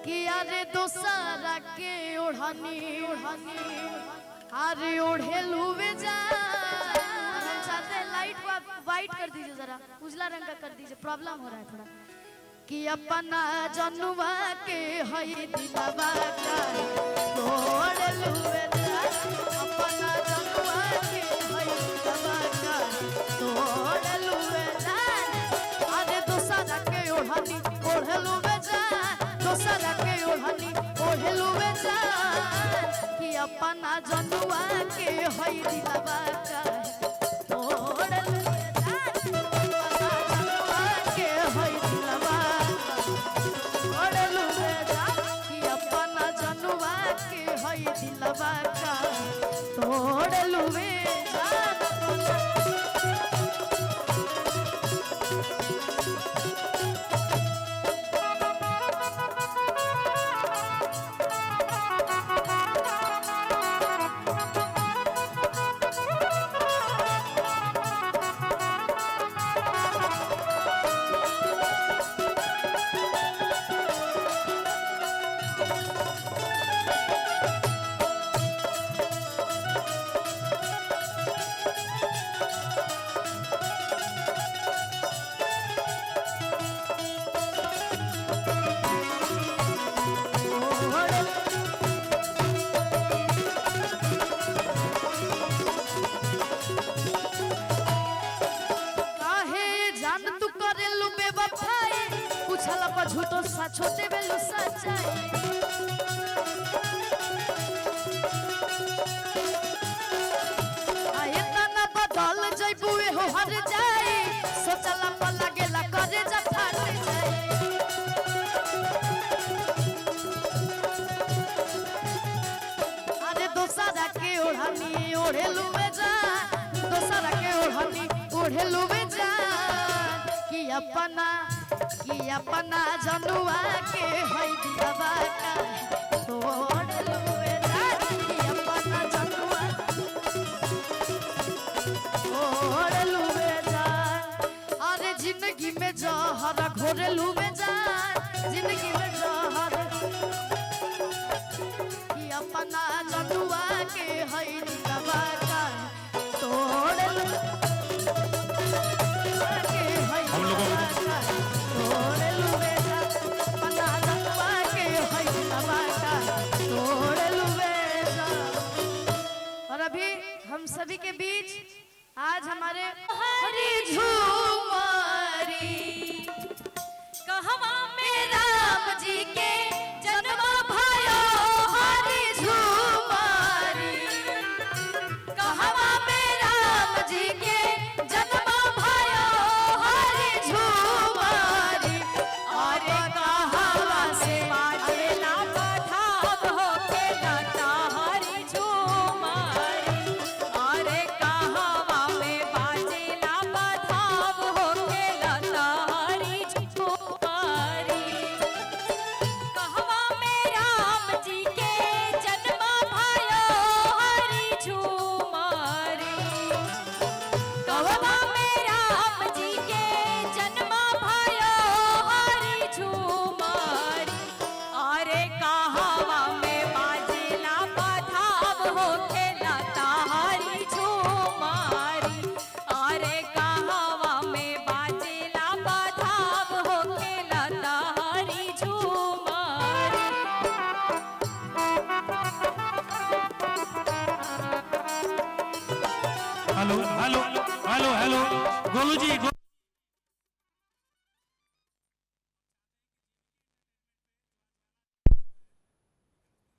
कि अरे दोसरा के ओढ़नी ओढ़नी अरे ओढ़े लुवे जा। हम चाहते हैं लाइट को आप वाइट कर दीजिए, जरा उजला रंग का कर दीजिए, प्रॉब्लम हो रहा है थोड़ा। कि अपना जनुआ के हई दिलवा का ओढ़े लुवे जा, अपना जनुआ के हई दिलवा का ओढ़े लुवे जा। अरे दोसरा के ओढ़नी ओढ़े लुवे जा, दोसरा के ओढ़नी ओढ़े लुवे जा। कि अपना जनुआ के हई दिलवा का ओढ़े लुवे जा, अपना जनुआ के हई दिलवा ओढ़े लुवे जा। कि अपना जनुआ के हई दिलवा का ओढ़े लुवे जा। झूठो सा छोटे बेलू सच्चाई आए तना बदल जइबुए हो हर जाई, सोचला पर लागेला करे जा फाट जाई। अरे दोसरा के ओढ़नी ओढ़े लुवे जा, दोसरा के ओढ़नी ओढ़े लुवे जा। कि अपना जनुआ के हई दिलवा का ओढ़े लुवे जा। कि अपना जनुआ ओढ़े लुवे जा। अरे जिंदगी में जहर घोरे लुवे जा, जिंदगी में जहर। कि अपना जनुआ के हई दिलवा का ओढ़े लुवे जा। और अभी हम सभी के बीच आज हमारे हरी झूमरी कहवा में राम जी के जन्मा भयो। हरी झूमरी कहवा में राम जी के जन्मा भयो। हरी झूमरी अरे कहवा से बाजेला पठाव हो के लता। हरी झूमरी अरे कहवा में बाजेला पठाव हो के लता। हरी झूमरी कहवा में राम जी के जन्मा भयो। हरी झूमरी कहवा में राम जी के जन्मा भयो। हरी झूमरी अरे कहवा में बाजेला पठाव हो के लता। हरी झूमरी अरे कहवा में बाजेला पठाव हो के लता। हरी झूमरी hello hello hello hello Golu जी।